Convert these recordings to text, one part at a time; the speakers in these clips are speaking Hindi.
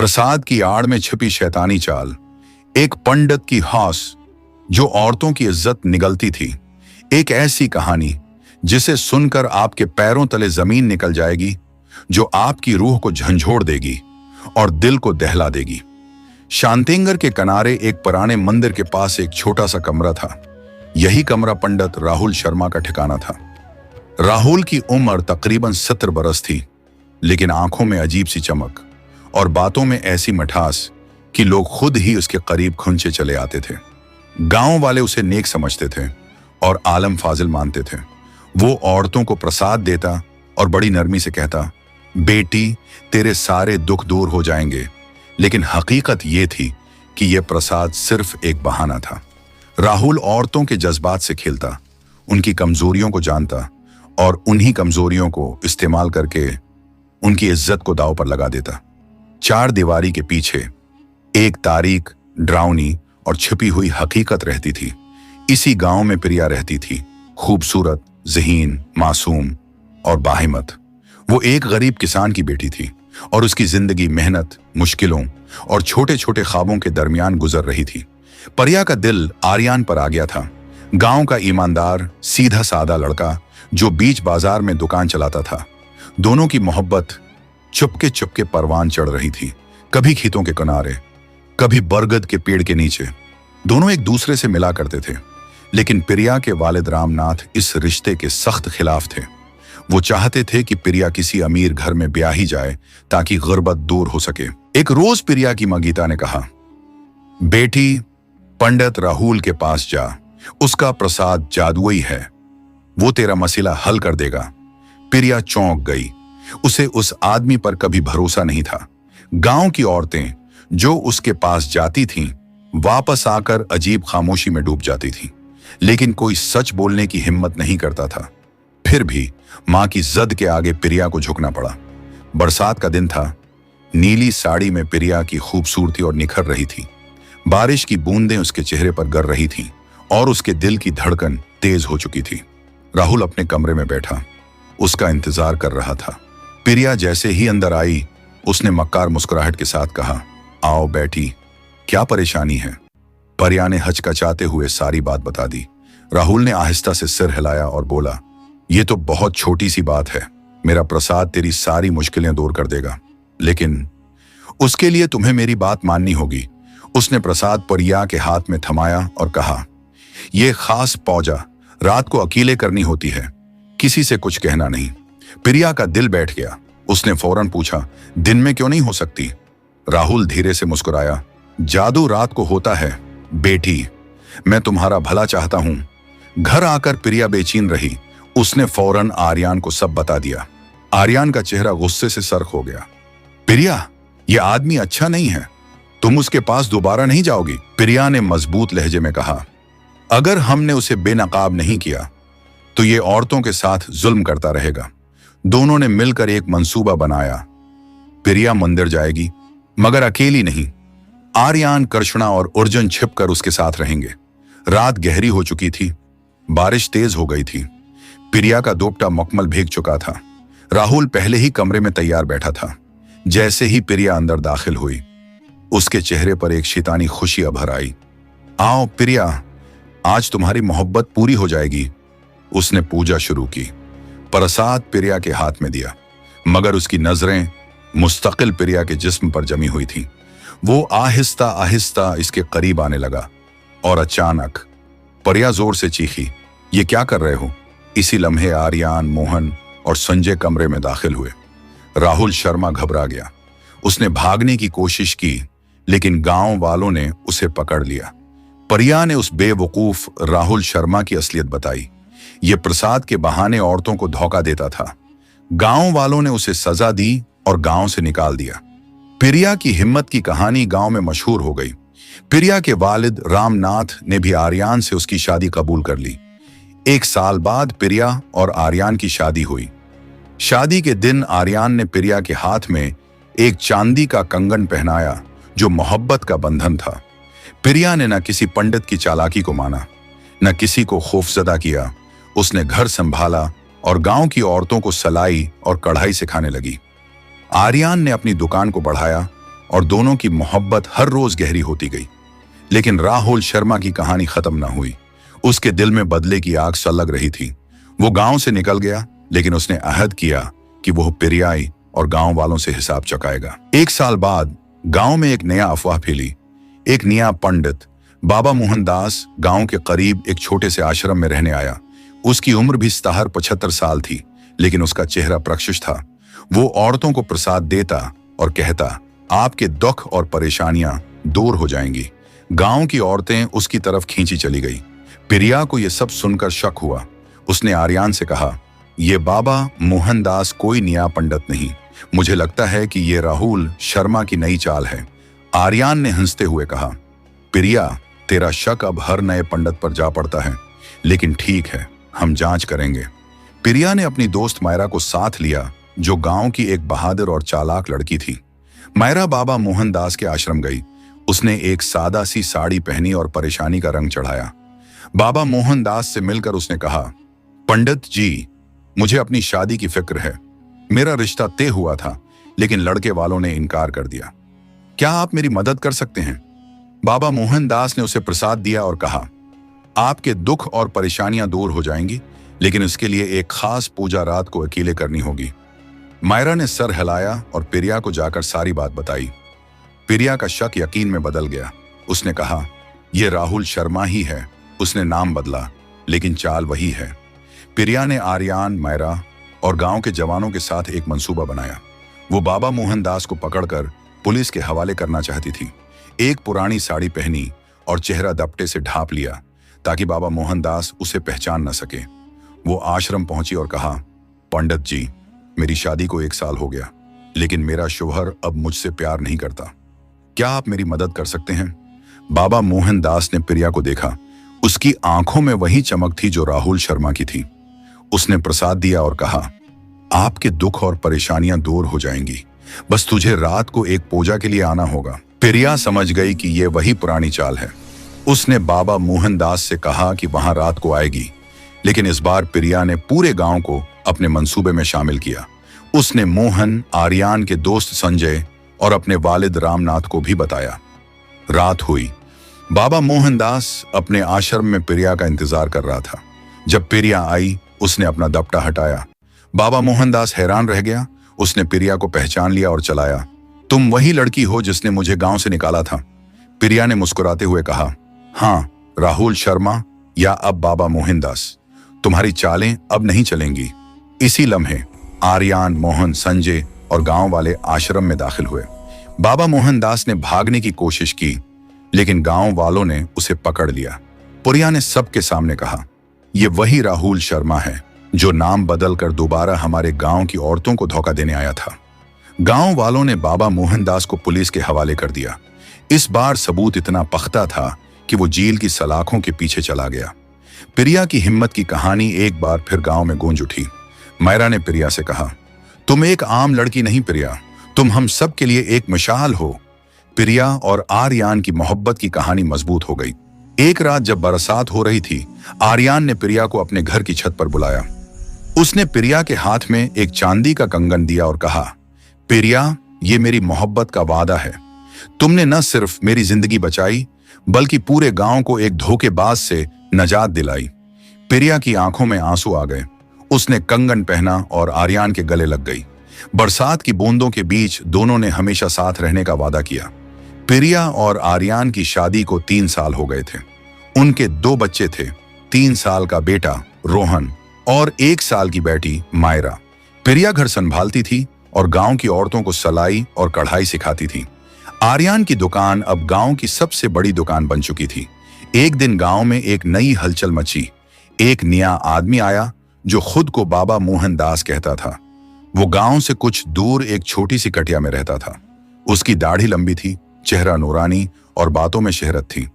प्रसाद की आड़ में छिपी शैतानी चाल, एक पंडित की हौस जो औरतों की इज्जत निगलती थी, एक ऐसी कहानी जिसे सुनकर आपके पैरों तले जमीन निकल जाएगी, जो आपकी रूह को झंझोड़ देगी और दिल को दहला देगी। शांतिंगर के किनारे एक पुराने मंदिर के पास एक छोटा सा कमरा था। यही कमरा पंडित राहुल शर्मा का ठिकाना था। राहुल की उम्र तकरीबन 70 बरस थी, लेकिन आंखों में अजीब सी चमक और बातों में ऐसी मिठास कि लोग खुद ही उसके करीब खुंचे चले आते थे। गांव वाले उसे नेक समझते थे और आलम फाजिल मानते थे। वो औरतों को प्रसाद देता और बड़ी नरमी से कहता, बेटी तेरे सारे दुख दूर हो जाएंगे। लेकिन हकीकत ये थी कि यह प्रसाद सिर्फ एक बहाना था। राहुल औरतों के जज्बात से खेलता, उनकी कमजोरियों को जानता और उन्हीं कमजोरियों को इस्तेमाल करके उनकी इज्जत को दांव पर लगा देता। चार दीवारी के पीछे एक तारीख, डरावनी और छिपी हुई हकीकत रहती थी। इसी गांव में प्रिया रहती थी, खूबसूरत, ज़हीन, मासूम और बाहिमत। वो एक गरीब किसान की बेटी थी और उसकी जिंदगी मेहनत, मुश्किलों और छोटे छोटे ख्वाबों के दरमियान गुजर रही थी। प्रिया का दिल आर्यन पर आ गया था, गांव का ईमानदार, सीधा सादा लड़का जो बीच बाजार में दुकान चलाता था। दोनों की मोहब्बत चुपके चुपके परवान चढ़ रही थी, कभी खेतों के किनारे, कभी बरगद के पेड़ के नीचे। दोनों एक दूसरे से मिला करते थे, लेकिन प्रिया के वालिद रामनाथ इस रिश्ते के सख्त खिलाफ थे। वो चाहते थे कि प्रिया किसी अमीर घर में ब्याही जाए ताकि गुर्बत दूर हो सके। एक रोज प्रिया की मां गीता ने कहा, बेटी पंडित राहुल के पास जा, उसका प्रसाद जादुई है, वो तेरा मसला हल कर देगा। प्रिया चौंक गई। उसे उस आदमी पर कभी भरोसा नहीं था। गांव की औरतें जो उसके पास जाती थीं, वापस आकर अजीब खामोशी में डूब जाती थीं, लेकिन कोई सच बोलने की हिम्मत नहीं करता था। फिर भी मां की जिद के आगे प्रिया को झुकना पड़ा। बरसात का दिन था। नीली साड़ी में प्रिया की खूबसूरती और निखर रही थी। बारिश की बूंदें उसके चेहरे पर गिर रही थीं और उसके दिल की धड़कन तेज हो चुकी थी। राहुल अपने कमरे में बैठा, उसका इंतजार कर रहा था। प्रिया जैसे ही अंदर आई, उसने मक्कार मुस्कुराहट के साथ कहा, आओ बैठी, क्या परेशानी है? प्रिया ने हचकचाते हुए सारी बात बता दी। राहुल ने आहिस्ता से सिर हिलाया और बोला, ये तो बहुत छोटी सी बात है, मेरा प्रसाद तेरी सारी मुश्किलें दूर कर देगा, लेकिन उसके लिए तुम्हें मेरी बात माननी होगी। उसने प्रसाद प्रिया के हाथ में थमाया और कहा, यह खास पौजा रात को अकेले करनी होती है, किसी से कुछ कहना नहीं। प्रिया का दिल बैठ गया। उसने फौरन पूछा, दिन में क्यों नहीं हो सकती? राहुल धीरे से मुस्कुराया, जादू रात को होता है बेटी, मैं तुम्हारा भला चाहता हूं। घर आकर प्रिया बेचैन रही। उसने फौरन आर्यन को सब बता दिया। आर्यन का चेहरा गुस्से से सर्ख हो गया। प्रिया, यह आदमी अच्छा नहीं है, तुम उसके पास दोबारा नहीं जाओगी। प्रिया ने मजबूत लहजे में कहा, अगर हमने उसे बेनकाब नहीं किया तो ये औरतों के साथ जुल्म करता रहेगा। दोनों ने मिलकर एक मंसूबा बनाया। प्रिया मंदिर जाएगी, मगर अकेली नहीं। आर्यन, कृष्णा और अर्जुन छिपकर उसके साथ रहेंगे। रात गहरी हो चुकी थी, बारिश तेज हो गई थी। प्रिया का दोपटा मुकम्मल भीग चुका था। राहुल पहले ही कमरे में तैयार बैठा था। जैसे ही प्रिया अंदर दाखिल हुई, उसके चेहरे पर एक शैतानी खुशी अभर आई। आओ प्रिया, आज तुम्हारी मोहब्बत पूरी हो जाएगी। उसने पूजा शुरू की। प्रसाद प्रिया के हाथ में दिया, मगर उसकी नजरें मुस्तकिल प्रिया के जिस्म पर जमी हुई थीं। वो आहिस्ता आहिस्ता इसके करीब आने लगा और अचानक प्रिया जोर से चीखी, ये क्या कर रहे हो? इसी लम्हे आर्यन, मोहन और संजय कमरे में दाखिल हुए। राहुल शर्मा घबरा गया। उसने भागने की कोशिश की, लेकिन गांव वालों ने उसे पकड़ लिया। प्रिया ने उस बेवकूफ राहुल शर्मा की असलियत बताई। ये प्रसाद के बहाने औरतों को धोखा देता था। गांव वालों ने उसे सजा दी और गांव से निकाल दिया। प्रिया की हिम्मत की कहानी गांव में मशहूर हो गई। प्रिया के वालिद रामनाथ ने भी आर्यन से उसकी शादी कबूल कर ली। 1 साल बाद प्रिया और आर्यन की शादी हुई। शादी के दिन आर्यन ने प्रिया के हाथ में एक चांदी का कंगन पहनाया, जो मोहब्बत का बंधन था। प्रिया ने न किसी पंडित की चालाकी को माना, न किसी को खौफजदा किया। उसने घर संभाला और गांव की औरतों को सलाई और कढ़ाई सिखाने लगी। आर्यन ने अपनी दुकान को बढ़ाया और दोनों की मोहब्बत हर रोज गहरी होती गई। लेकिन राहुल शर्मा की कहानी खत्म ना हुई। उसके दिल में बदले की आग सलग रही थी। वो गांव से निकल गया, लेकिन उसने अहद किया कि वो पिरियाई और गांव वालों से हिसाब चुकाएगा। 1 साल बाद गांव में एक नया अफवाह फैली। एक नया पंडित बाबा मोहनदास गांव के करीब एक छोटे से आश्रम में रहने आया। उसकी उम्र भी 75 साल थी, लेकिन उसका चेहरा प्रकाश था। वो औरतों को प्रसाद देता और कहता, आपके दुख और परेशानियां दूर हो जाएंगी। गांव की औरतें उसकी तरफ खींची चली गई। पिरिया को यह सब सुनकर शक हुआ। उसने आर्यान से कहा, यह बाबा मोहनदास कोई नया पंडित नहीं, मुझे लगता है कि यह राहुल शर्मा की नई चाल है। आर्यान ने हंसते हुए कहा, पिरिया, तेरा शक अब हर नए पंडित पर जा पड़ता है, लेकिन ठीक है, हम जांच करेंगे। पिरिया ने अपनी दोस्त मायरा को साथ लिया, जो गांव की एक बहादुर और चालाक लड़की थी। मायरा बाबा मोहनदास के आश्रम गई। उसने एक सादा सी साड़ी पहनी और परेशानी का रंग चढ़ाया। बाबा मोहनदास से मिलकर उसने कहा, पंडित जी, मुझे अपनी शादी की फिक्र है। मेरा रिश्ता तय हुआ था, लेकिन लड़के वालों ने इनकार कर दिया। क्या आप मेरी मदद कर सकते हैं? बाबा मोहनदास ने उसे प्रसाद दिया और कहा, आपके दुख और परेशानियां दूर हो जाएंगी, लेकिन इसके लिए एक खास पूजा रात को अकेले करनी होगी। मायरा ने सर हिलाया और पिरिया को जाकर सारी बात बताई। पिरिया का शक यकीन में बदल गया। उसने कहा, यह राहुल शर्मा ही है। उसने नाम बदला, लेकिन चाल वही है। पिरिया ने आर्यान, मायरा और गांव के जवानों के साथ एक मंसूबा बनाया। वो बाबा मोहनदास को पकड़कर पुलिस के हवाले करना चाहती थी। एक पुरानी साड़ी पहनी और चेहरा दपटे से ढांप लिया, ताकि बाबा मोहनदास उसे पहचान न सके। वो आश्रम पहुंची और कहा, पंडित जी, मेरी शादी को 1 साल हो गया, लेकिन मेरा शौहर अब मुझसे प्यार नहीं करता। क्या आप मेरी मदद कर सकते हैं? बाबा मोहनदास ने पिरिया को देखा। उसकी आंखों में वही चमक थी जो राहुल शर्मा की थी। उसने प्रसाद दिया और कहा, आपके दुख और परेशानियां दूर हो जाएंगी, बस तुझे रात को एक पूजा के लिए आना होगा। पिरिया समझ गई कि यह वही पुरानी चाल है। उसने बाबा मोहनदास से कहा कि वहां रात को आएगी, लेकिन इस बार पिरिया ने पूरे गांव को अपने मंसूबे में शामिल किया। उसने मोहन, आर्यान के दोस्त संजय और अपने वालिद रामनाथ को भी बताया। रात हुई। बाबा मोहनदास अपने आश्रम में पिरिया का इंतजार कर रहा था। जब पिरिया आई, उसने अपना दपटा हटाया। बाबा मोहनदास हैरान रह गया। उसने पिरिया को पहचान लिया और चलाया। तुम वही लड़की हो जिसने मुझे गांव से निकाला था? पिरिया ने मुस्कुराते हुए कहा, हाँ, राहुल शर्मा या अब बाबा मोहनदास, तुम्हारी चालें अब नहीं चलेंगी। इसी लम्हे आर्यान, मोहन, संजय और गांव वाले आश्रम में दाखिल हुए। बाबा मोहनदास ने भागने की कोशिश की, लेकिन गांव वालों ने उसे पकड़ लिया। पिरिया ने सबके सामने कहा, यह वही राहुल शर्मा है जो नाम बदलकर दोबारा हमारे गांव की औरतों को धोखा देने आया था। गांव वालों ने बाबा मोहनदास को पुलिस के हवाले कर दिया। इस बार सबूत इतना पख्ता था कि वो जेल की सलाखों के पीछे चला गया। पिरिया की हिम्मत की कहानी एक बार फिर गांव में गूंज उठी। मायरा ने पिरिया से कहा, तुम एक आम लड़की नहीं पिरिया, तुम हम सब के लिए एक मिसाल हो। पिरिया और आर्यान की मोहब्बत की कहानी मजबूत हो गई। एक रात जब बरसात हो रही थी, आर्यान ने पिरिया को अपने घर की छत पर बुलाया। उसने पिरिया के हाथ में एक चांदी का कंगन दिया और कहा, पिरिया, ये मेरी मोहब्बत का वादा है। तुमने न सिर्फ मेरी जिंदगी बचाई, बल्कि पूरे गांव को एक धोखेबाज से नजात दिलाई। पिरिया की आंखों में आंसू आ गए। उसने कंगन पहना और आर्यान के गले लग गई। बरसात की बूंदों के बीच दोनों ने हमेशा साथ रहने का वादा किया। पिरिया और आर्यान की शादी को 3 साल हो गए थे। उनके 2 बच्चे थे, 3 साल का बेटा रोहन और 1 साल की बेटी मायरा। पिरिया घर संभालती थी और गांव की औरतों को सलाई और कढ़ाई सिखाती थी। आर्यान की दुकान अब गांव की सबसे बड़ी दुकान बन चुकी थी। एक दिन गांव में एक नई हलचल मची। एक नया आदमी आया जो खुद को बाबा मोहनदास कहता था। वो गांव से कुछ दूर एक छोटी सी कटिया में रहता था। उसकी दाढ़ी लंबी थी, चेहरा नूरानी और बातों में शहरत थी।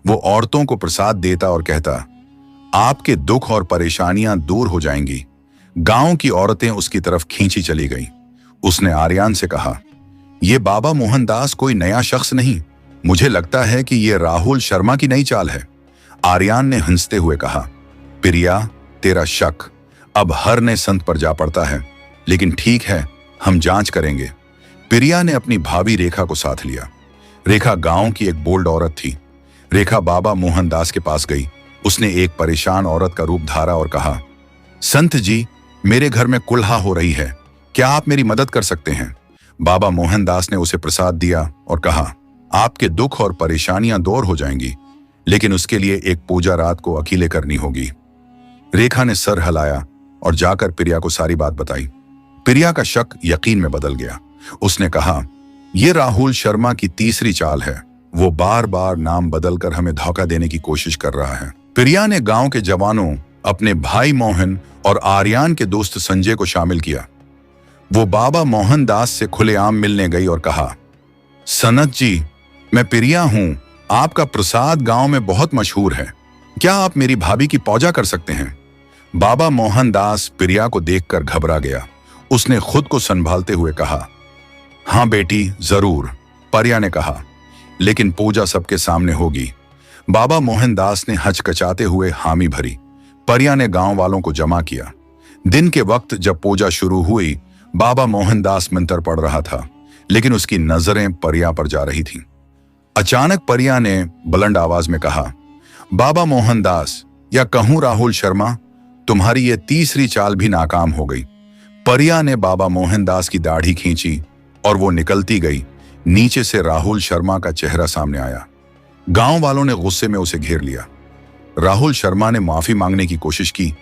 वो औरतों को प्रसाद देता और कहता, आपके दुख और परेशानियां दूर हो जाएंगी। गांव की औरतें उसकी तरफ खींची चली गईं। उसने आर्यान से कहा, यह बाबा मोहनदास कोई नया शख्स नहीं, मुझे लगता है कि यह राहुल शर्मा की नई चाल है। आर्यान ने हंसते हुए कहा, पिरिया, तेरा शक अब हर नए संत पर जा पड़ता है, लेकिन ठीक है, हम जांच करेंगे। प्रिया ने अपनी भाभी रेखा को साथ लिया। रेखा गांव की एक बोल्ड औरत थी। रेखा बाबा मोहनदास के पास गई। उसने एक परेशान औरत का रूप धारा और कहा, संत जी, मेरे घर में कुल्हा हो रही है, क्या आप मेरी मदद कर सकते हैं? बाबा मोहनदास ने उसे प्रसाद दिया और कहा, आपके दुख और परेशानियां दूर हो जाएंगी, लेकिन उसके लिए एक पूजा रात को अकेले करनी होगी। रेखा ने सर हिलाया और जाकर प्रिया को सारी बात बताई। प्रिया का शक यकीन में बदल गया। उसने कहा, यह राहुल शर्मा की तीसरी चाल है। वो बार बार नाम बदलकर हमें धोखा देने की कोशिश कर रहा है। प्रिया ने गांव के जवानों, अपने भाई मोहन और आर्यन के दोस्त संजय को शामिल किया। वो बाबा मोहनदास से खुलेआम मिलने गई और कहा, सनत जी, मैं प्रिया हूं, आपका प्रसाद गांव में बहुत मशहूर है, क्या आप मेरी भाभी की पूजा कर सकते हैं? बाबा मोहनदास प्रिया को देखकर घबरा गया। उसने खुद को संभालते हुए कहा, हाँ बेटी, जरूर। प्रिया ने कहा, लेकिन पूजा सबके सामने होगी। बाबा मोहनदास ने हचकचाते हुए हामी भरी। प्रिया ने गांव वालों को जमा किया। दिन के वक्त जब पूजा शुरू हुई, बाबा मोहनदास मंत्र पढ़ रहा था, लेकिन उसकी नजरें प्रिया पर जा रही थीं। अचानक प्रिया ने बुलंद आवाज में कहा, बाबा मोहनदास, या कहूं राहुल शर्मा, तुम्हारी ये तीसरी चाल भी नाकाम हो गई। प्रिया ने बाबा मोहनदास की दाढ़ी खींची और वो निकलती गई। नीचे से राहुल शर्मा का चेहरा सामने आया। गांव वालों ने गुस्से में उसे घेर लिया। राहुल शर्मा ने माफी मांगने की कोशिश की,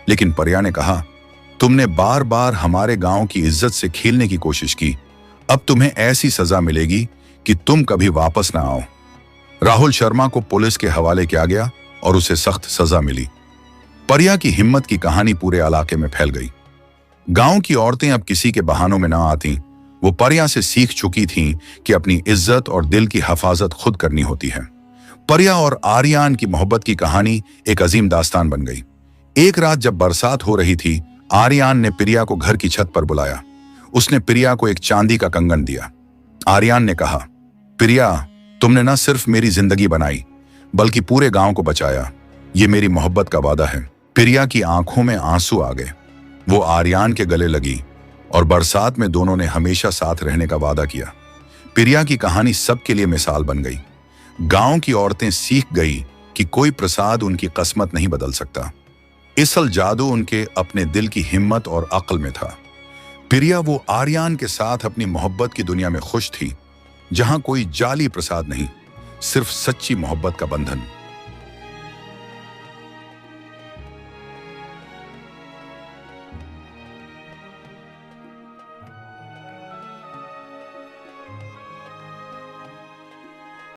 लेकिन प्रिया ने कहा, तुमने बार बार हमारे गांव की इज्जत से खेलने की कोशिश की, अब तुम्हें ऐसी सजा मिलेगी कि तुम कभी वापस ना आओ। राहुल शर्मा को पुलिस के हवाले किया गया और उसे सख्त सजा मिली। प्रिया की हिम्मत की कहानी पूरे इलाके में फैल गई। गांव की औरतें अब किसी के बहानों में ना आती। वो प्रिया से सीख चुकी थीं कि अपनी इज्जत और दिल की हिफाजत खुद करनी होती है। प्रिया और आर्यन की मोहब्बत की कहानी एक अजीम दास्तान बन गई। एक रात जब बरसात हो रही थी, आर्यन ने प्रिया को घर की छत पर बुलाया। उसने प्रिया को एक चांदी का कंगन दिया। आर्यन ने कहा, प्रिया, तुमने न सिर्फ मेरी जिंदगी बनाई, बल्कि पूरे गांव को बचाया। ये मेरी मोहब्बत का वादा है। प्रिया की आंखों में आंसू आ गए। वो आर्यन के गले लगी और बरसात में दोनों ने हमेशा साथ रहने का वादा किया। प्रिया की कहानी सबके लिए मिसाल बन गई। गांव की औरतें सीख गई कि कोई प्रसाद उनकी किस्मत नहीं बदल सकता। असल जादू उनके अपने दिल की हिम्मत और अक्ल में था। प्रिया वो आर्यन के साथ अपनी मोहब्बत की दुनिया में खुश थी, जहां कोई जाली प्रसाद नहीं, सिर्फ सच्ची मोहब्बत का बंधन।